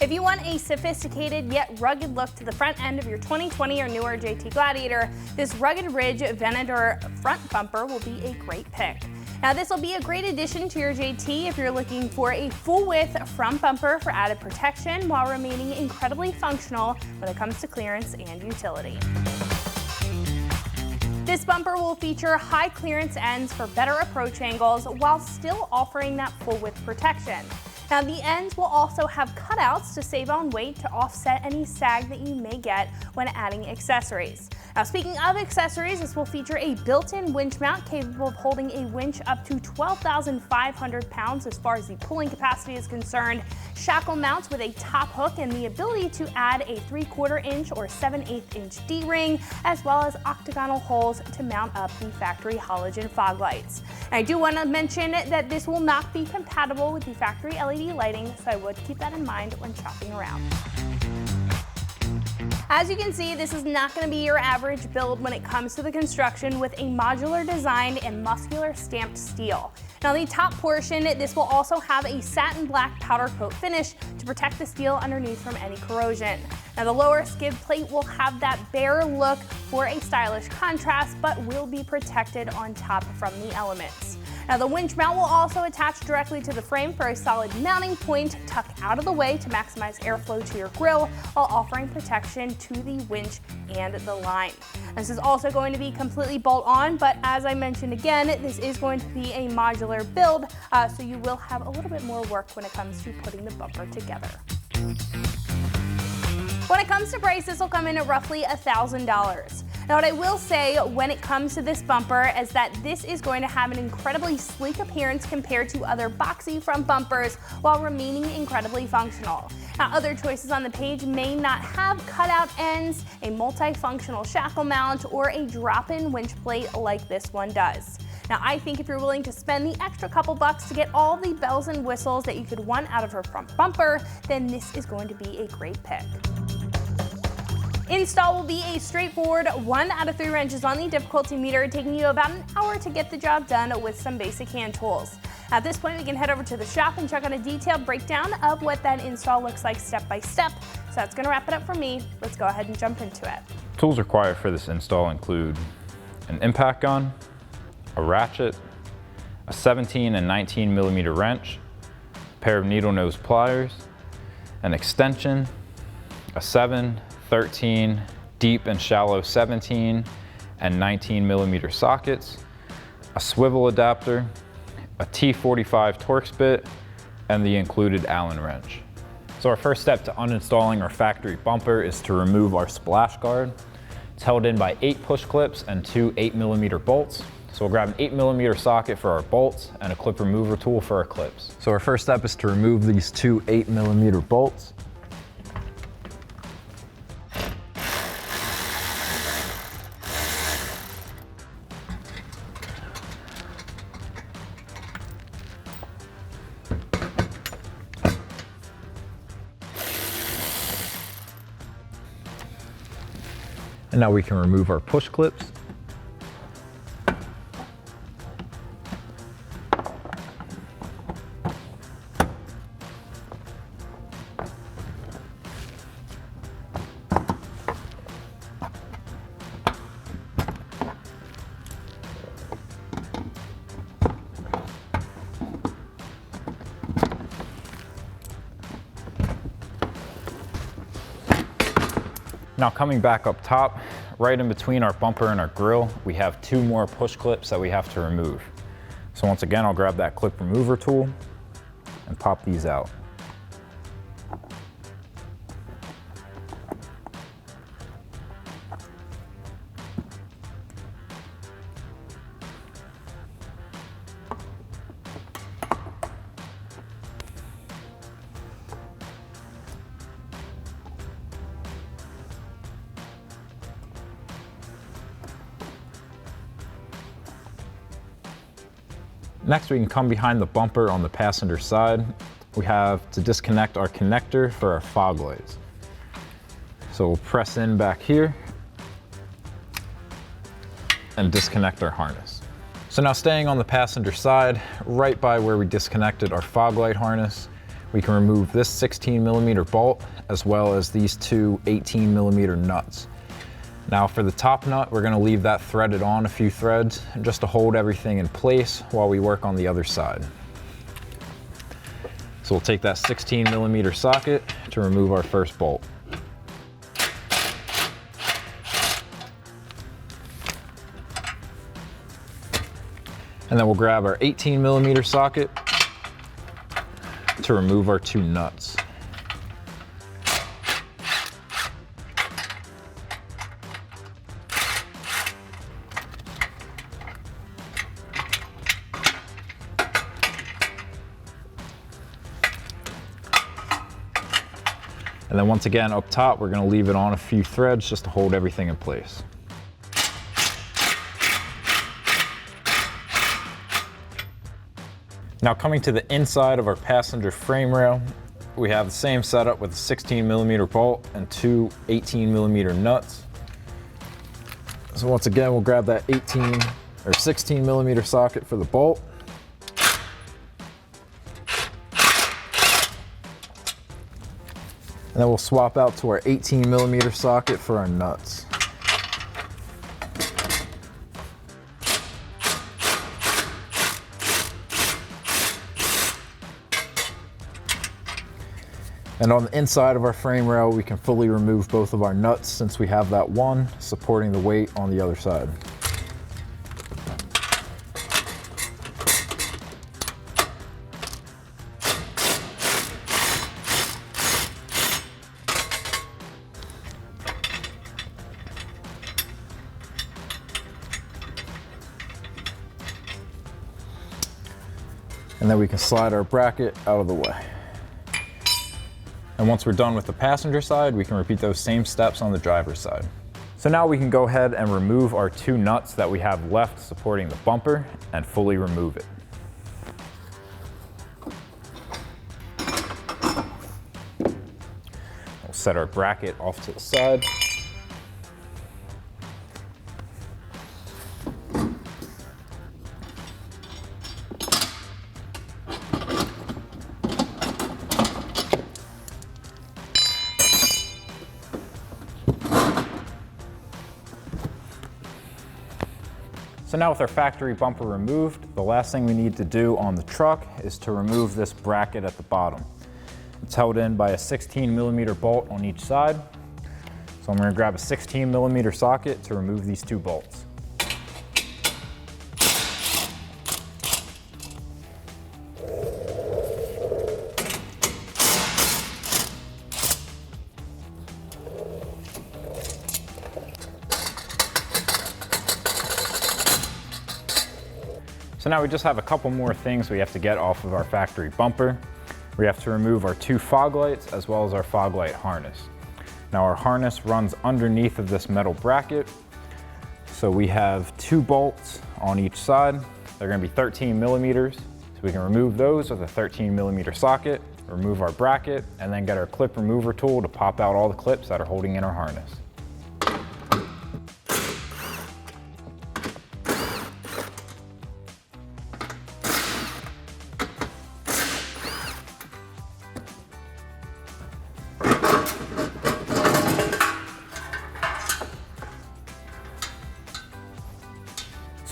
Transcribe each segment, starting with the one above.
If you want a sophisticated yet rugged look to the front end of your 2020 or newer JT Gladiator, this Rugged Ridge Venator front bumper will be a great pick. Now this will be a great addition to your JT if you're looking for a full-width front bumper for added protection while remaining incredibly functional when it comes to clearance and utility. This bumper will feature high clearance ends for better approach angles while still offering that full-width protection. Now the ends will also have cutouts to save on weight to offset any sag that you may get when adding accessories. Now speaking of accessories, this will feature a built-in winch mount capable of holding a winch up to 12,500 pounds as far as the pulling capacity is concerned, shackle mounts with a top hook and the ability to add a 3/4 inch or 7/8 inch D-ring, as well as octagonal holes to mount up the factory halogen fog lights. And I do want to mention that this will not be compatible with the factory LED lighting, so I would keep that in mind when shopping around. As you can see, this is not going to be your average build when it comes to the construction with a modular design and muscular stamped steel. Now the top portion, this will also have a satin black powder coat finish to protect the steel underneath from any corrosion. Now the lower skid plate will have that bare look for a stylish contrast, but will be protected on top from the elements. Now the winch mount will also attach directly to the frame for a solid mounting point tucked out of the way to maximize airflow to your grill while offering protection to the winch and the line. This is also going to be completely bolt on, but as I mentioned again, this is going to be a modular build, so you will have a little bit more work when it comes to putting the bumper together. When it comes to price, this will come in at roughly $1,000. Now what I will say when it comes to this bumper is that this is going to have an incredibly sleek appearance compared to other boxy front bumpers while remaining incredibly functional. Now other choices on the page may not have cutout ends, a multifunctional shackle mount, or a drop-in winch plate like this one does. Now I think if you're willing to spend the extra couple bucks to get all the bells and whistles that you could want out of her front bumper, then this is going to be a great pick. Install will be a straightforward 1 out of 3 wrenches on the difficulty meter, taking you about an hour to get the job done with some basic hand tools. At this point, we can head over to the shop and check out a detailed breakdown of what that install looks like step by step. So that's going to wrap it up for me. Let's go ahead and jump into it. Tools required for this install include an impact gun, a ratchet, a 17 and 19 millimeter wrench, a pair of needle nose pliers, an extension, a 7, 13, deep and shallow 17 and 19 millimeter sockets, a swivel adapter, a T45 Torx bit, and the included Allen wrench. So our first step to uninstalling our factory bumper is to remove our splash guard. It's held in by 8 push clips and 2 8 millimeter bolts. So we'll grab an 8 millimeter socket for our bolts and a clip remover tool for our clips. So our first step is to remove these 2 8 millimeter bolts. And now we can remove our push clips. Now coming back up top, right in between our bumper and our grill, we have 2 more push clips that we have to remove. So once again, I'll grab that clip remover tool and pop these out. Next, we can come behind the bumper on the passenger side. We have to disconnect our connector for our fog lights. So we'll press in back here and disconnect our harness. So now staying on the passenger side, right by where we disconnected our fog light harness, we can remove this 16mm bolt as well as these two 18mm nuts. Now for the top nut, we're going to leave that threaded on a few threads just to hold everything in place while we work on the other side. So we'll take that 16mm socket to remove our first bolt. And then we'll grab our 18mm socket to remove our two nuts. And then once again, up top, we're gonna leave it on a few threads just to hold everything in place. Now coming to the inside of our passenger frame rail, we have the same setup with a 16mm bolt and two 18mm nuts. So once again, we'll grab that 16mm socket for the bolt. And then we'll swap out to our 18mm socket for our nuts. And on the inside of our frame rail, we can fully remove both of our nuts since we have that one supporting the weight on the other side. And then we can slide our bracket out of the way. And once we're done with the passenger side, we can repeat those same steps on the driver's side. So now we can go ahead and remove our two nuts that we have left supporting the bumper and fully remove it. We'll set our bracket off to the side. So now with our factory bumper removed, the last thing we need to do on the truck is to remove this bracket at the bottom. It's held in by a 16mm bolt on each side. So I'm going to grab a 16mm socket to remove these two bolts. So now we just have a couple more things we have to get off of our factory bumper. We have to remove our two fog lights as well as our fog light harness. Now our harness runs underneath of this metal bracket. So we have two bolts on each side. They're going to be 13mm. So we can remove those with a 13mm socket, remove our bracket, and then get our clip remover tool to pop out all the clips that are holding in our harness.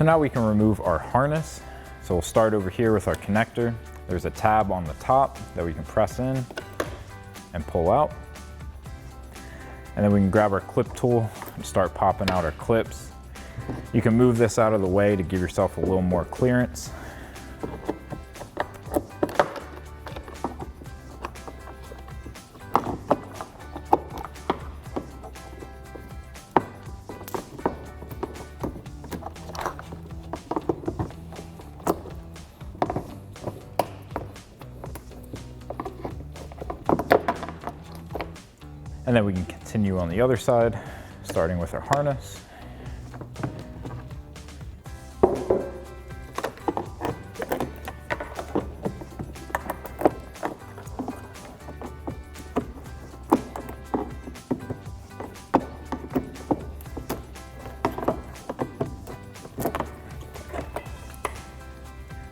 So now we can remove our harness. So we'll start over here with our connector. There's a tab on the top that we can press in and pull out. And then we can grab our clip tool and start popping out our clips. You can move this out of the way to give yourself a little more clearance. And then we can continue on the other side, starting with our harness.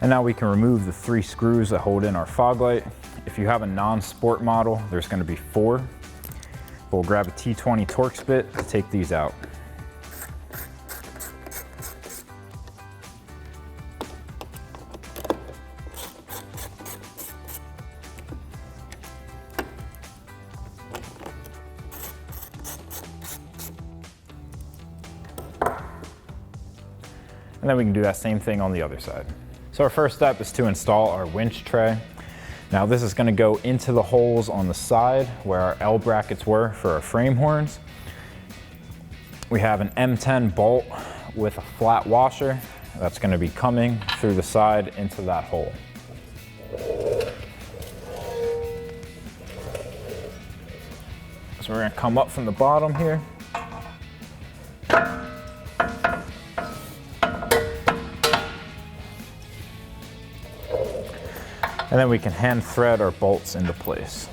And And now we can remove the 3 screws that hold in our fog light. If you have a non-sport model, there's going to be 4. We'll grab a T20 Torx bit to take these out. And then we can do that same thing on the other side. So our first step is to install our winch tray. Now this is going to go into the holes on the side where our L brackets were for our frame horns. We have an M10 bolt with a flat washer that's going to be coming through the side into that hole. So we're going to come up from the bottom here. And then we can hand thread our bolts into place.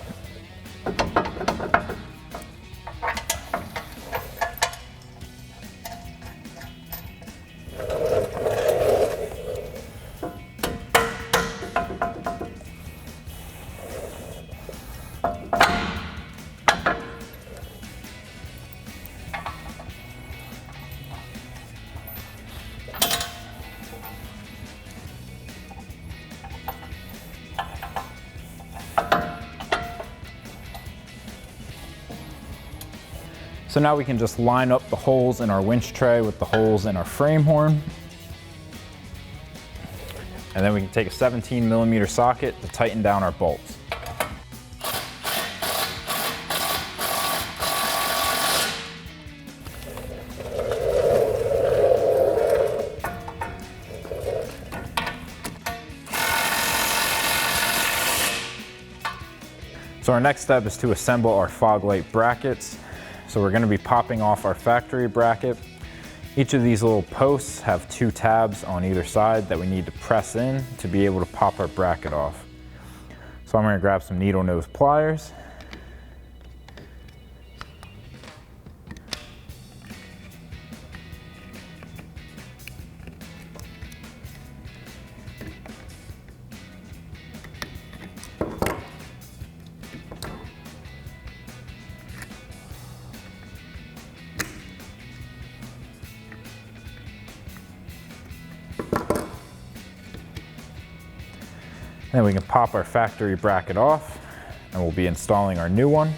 So now we can just line up the holes in our winch tray with the holes in our frame horn. And then we can take a 17mm socket to tighten down our bolts. So our next step is to assemble our fog light brackets. So we're going to be popping off our factory bracket. Each of these little posts have 2 tabs on either side that we need to press in to be able to pop our bracket off. So I'm going to grab some needle nose pliers. Then we can pop our factory bracket off and we'll be installing our new one.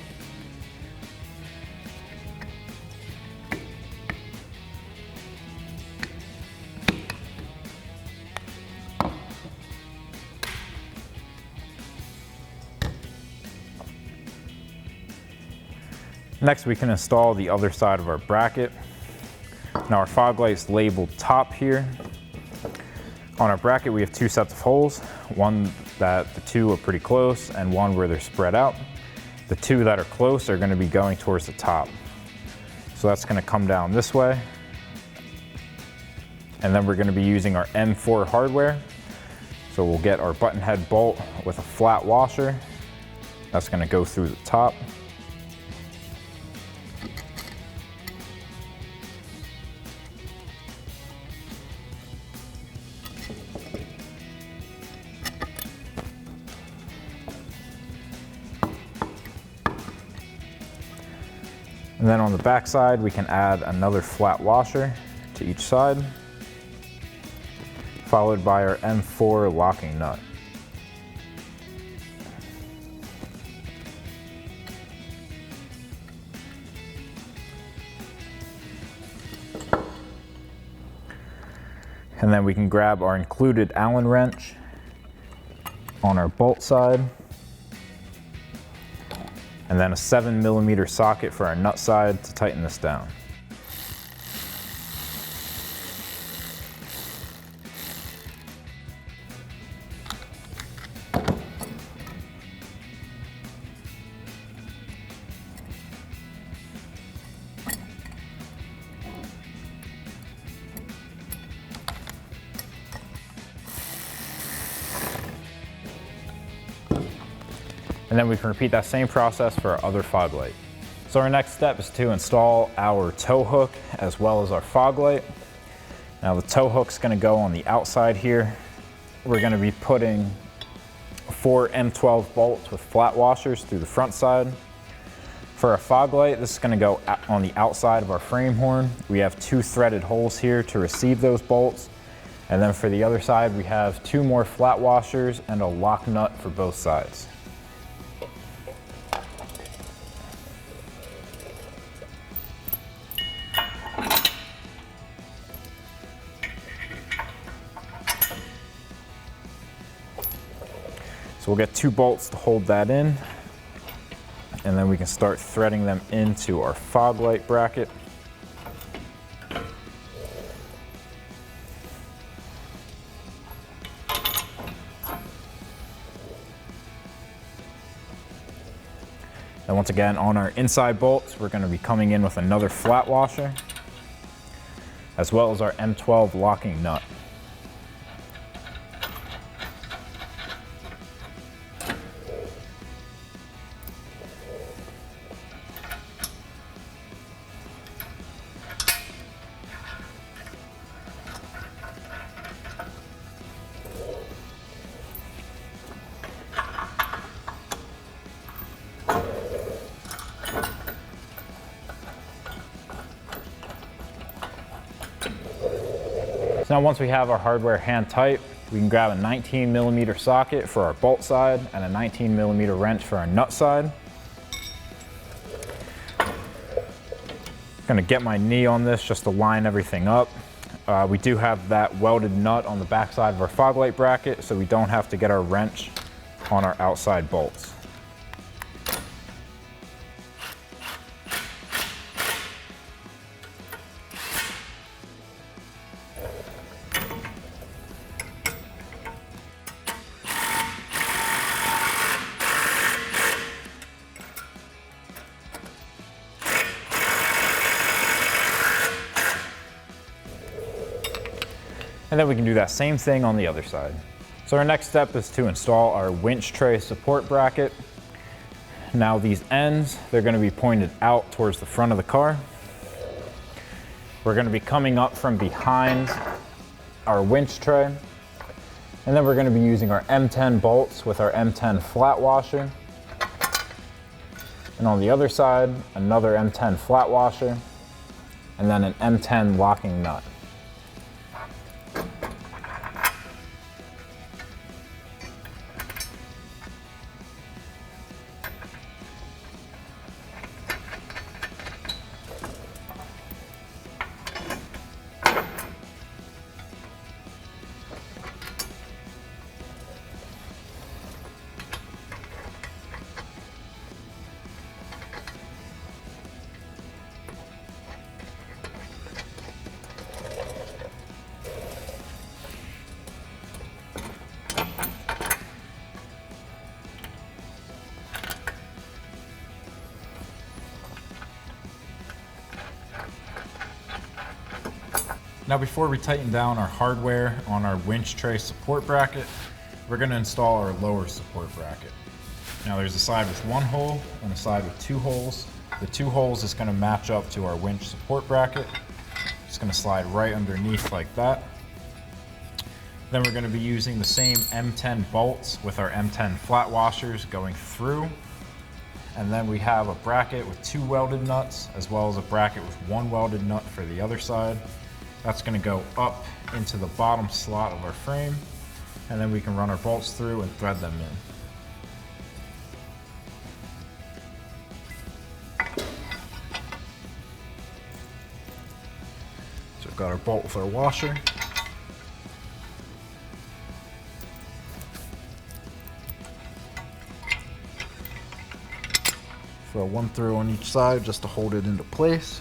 Next we can install the other side of our bracket. Now our fog light's labeled top here. On our bracket we have 2 sets of holes, one that the 2 are pretty close and one where they're spread out. The 2 that are close are going to be going towards the top. So that's going to come down this way. And then we're going to be using our M4 hardware. So we'll get our button head bolt with a flat washer. That's going to go through the top. And then on the back side, we can add another flat washer to each side, followed by our M4 locking nut. And then we can grab our included Allen wrench on our bolt side, and then a 7mm socket for our nut side to tighten this down. And then we can repeat that same process for our other fog light. So our next step is to install our tow hook as well as our fog light. Now the tow hook's going to go on the outside here we're going to be putting 4 M12 bolts with flat washers through the front side. For our fog light, this is going to go on the outside of our frame horn. We have 2 threaded holes here to receive those bolts. And then for the other side, we have 2 more flat washers and a lock nut for both sides. So we'll get 2 bolts to hold that in, and then we can start threading them into our fog light bracket. And once again, on our inside bolts, we're going to be coming in with another flat washer, as well as our M12 locking nut. So now once we have our hardware hand tight, we can grab a 19mm socket for our bolt side and a 19mm wrench for our nut side. I'm gonna get my knee on this just to line everything up. We do have that welded nut on the back side of our fog light bracket, so we don't have to get our wrench on our outside bolts. And then we can do that same thing on the other side. So our next step is to install our winch tray support bracket. Now these ends, they're going to be pointed out towards the front of the car. We're going to be coming up from behind our winch tray. And then we're going to be using our M10 bolts with our M10 flat washer. And on the other side, another M10 flat washer, and then an M10 locking nut. Now before we tighten down our hardware on our winch tray support bracket, we're going to install our lower support bracket. Now there's a side with 1 hole and a side with 2 holes. The 2 holes is going to match up to our winch support bracket. It's going to slide right underneath like that. Then we're going to be using the same M10 bolts with our M10 flat washers going through. And then we have a bracket with 2 welded nuts, as well as a bracket with 1 welded nut for the other side. That's going to go up into the bottom slot of our frame, and then we can run our bolts through and thread them in. So we've got our bolt with our washer. Throw 1 through on each side just to hold it into place.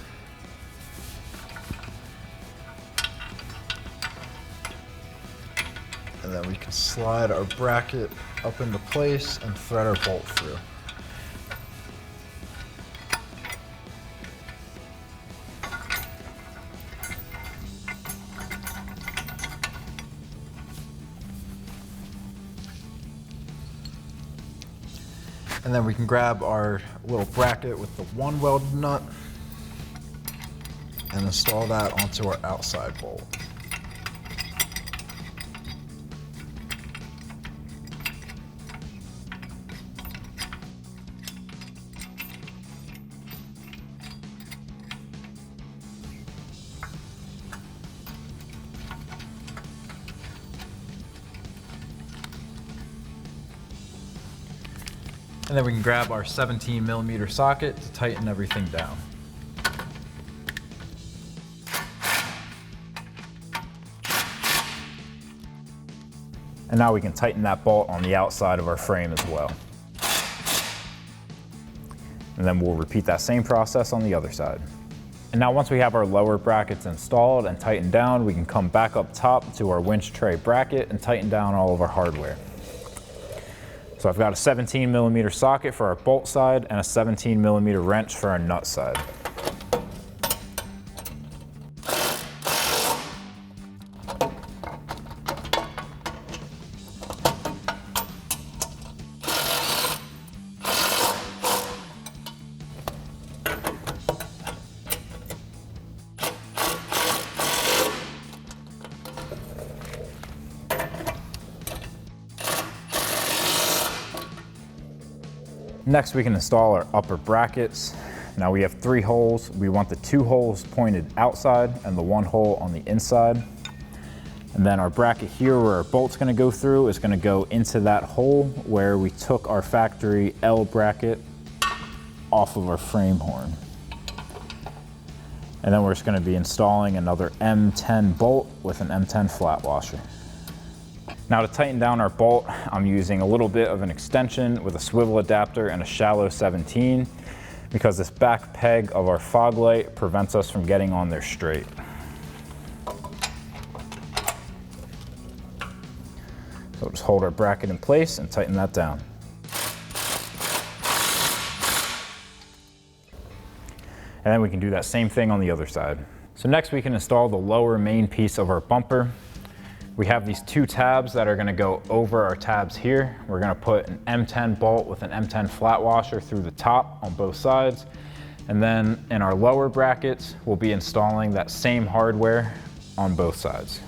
And then we can slide our bracket up into place and thread our bolt through. And then we can grab our little bracket with the 1 welded nut and install that onto our outside bolt. And then we can grab our 17mm socket to tighten everything down. And now we can tighten that bolt on the outside of our frame as well. And then we'll repeat that same process on the other side. And now once we have our lower brackets installed and tightened down, we can come back up top to our winch tray bracket and tighten down all of our hardware. So I've got a 17mm socket for our bolt side and a 17mm wrench for our nut side. Next, we can install our upper brackets. Now we have 3 holes. We want the 2 holes pointed outside and the 1 hole on the inside. And then our bracket here where our bolt's gonna go through is gonna go into that hole where we took our factory L bracket off of our frame horn. And then we're just gonna be installing another M10 bolt with an M10 flat washer. Now to tighten down our bolt, I'm using a little bit of an extension with a swivel adapter and a shallow 17 because this back peg of our fog light prevents us from getting on there straight. So just hold our bracket in place and tighten that down. And then we can do that same thing on the other side. So next we can install the lower main piece of our bumper. We have these 2 tabs that are gonna go over our tabs here. We're gonna put an M10 bolt with an M10 flat washer through the top on both sides. And then in our lower brackets, we'll be installing that same hardware on both sides.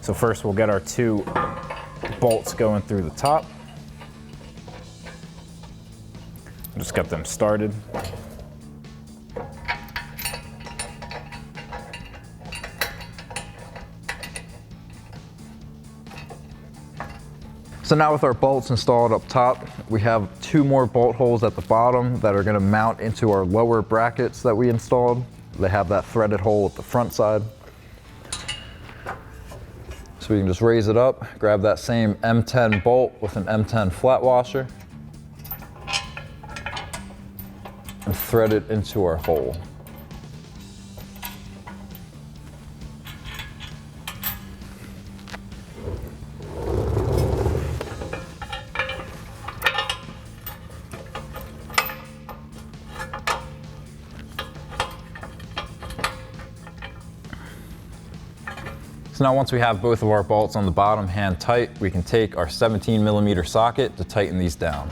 So first we'll get our 2 bolts going through the top. Just get them started. So now with our bolts installed up top, we have 2 more bolt holes at the bottom that are going to mount into our lower brackets that we installed. They have that threaded hole at the front side. So we can just raise it up, grab that same M10 bolt with an M10 flat washer, and thread it into our hole. So now once we have both of our bolts on the bottom hand tight, we can take our 17mm socket to tighten these down.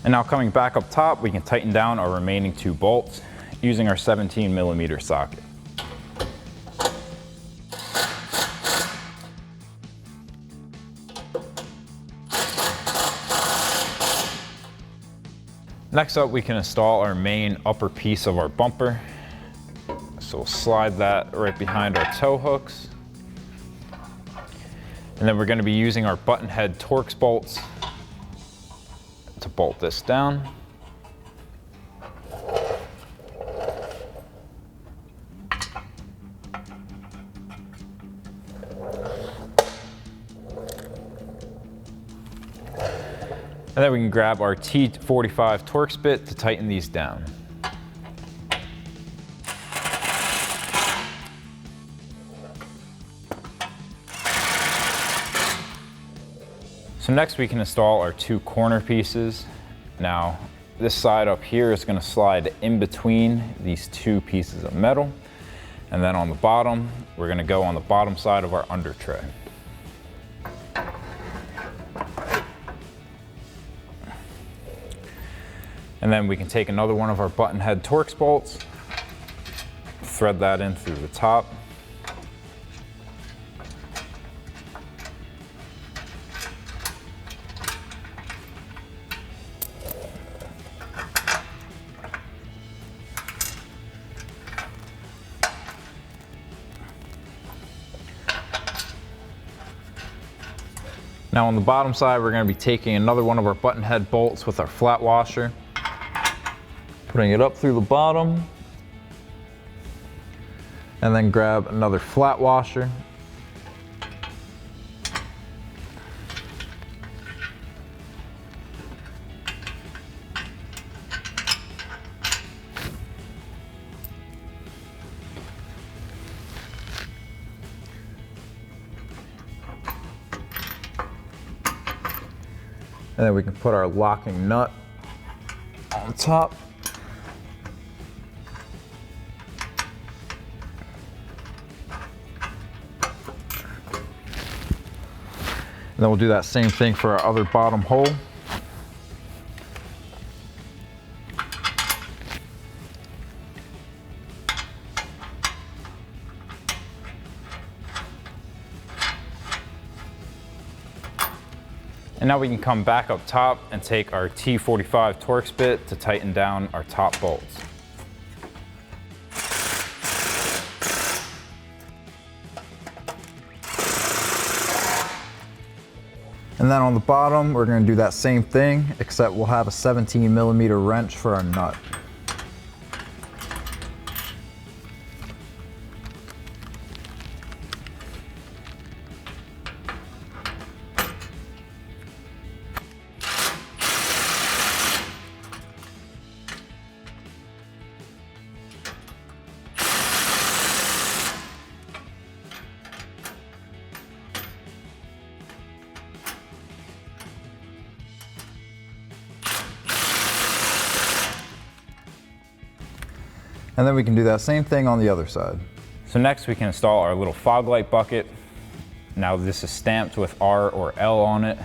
And now coming back up top, we can tighten down our remaining 2 bolts using our 17mm socket. Next up, we can install our main upper piece of our bumper. So we'll slide that right behind our tow hooks. And then we're going to be using our button head Torx bolts to bolt this down. And then we can grab our T45 Torx bit to tighten these down. So next we can install our 2 corner pieces. Now this side up here is going to slide in between these 2 pieces of metal. And then on the bottom, we're going to go on the bottom side of our under tray. And then we can take another one of our button head Torx bolts, thread that in through the top. Now on the bottom side, we're going to be taking another one of our button head bolts with our flat washer, putting it up through the bottom, and then grab another flat washer. And then we can put our locking nut on top. And then we'll do that same thing for our other bottom hole. And now we can come back up top and take our T45 Torx bit to tighten down our top bolts. And then on the bottom, we're going to do that same thing, except we'll have a 17mm wrench for our nut. And then we can do that same thing on the other side. So next we can install our little fog light bucket. Now this is stamped with R or L on it.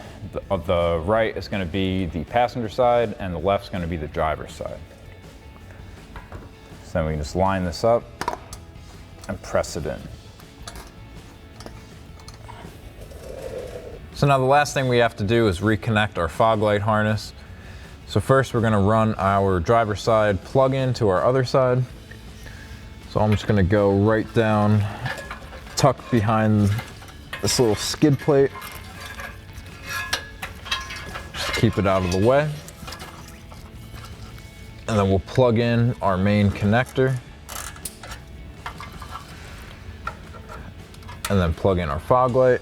The right is going to be the passenger side and the left is going to be the driver's side. So then we can just line this up and press it in. So now the last thing we have to do is reconnect our fog light harness. So first we're going to run our driver's side plug-in to our other side. So I'm just going to go right down, tucked behind this little skid plate. Just keep it out of the way. And then we'll plug in our main connector. And then plug in our fog light.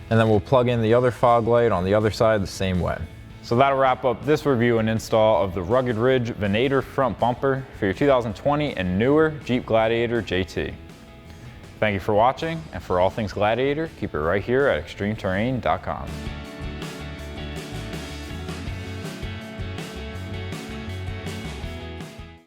And then we'll plug in the other fog light on the other side the same way. So that'll wrap up this review and install of the Rugged Ridge Venator front bumper for your 2020 and newer Jeep Gladiator JT. Thank you for watching, and for all things Gladiator, keep it right here at extremeterrain.com.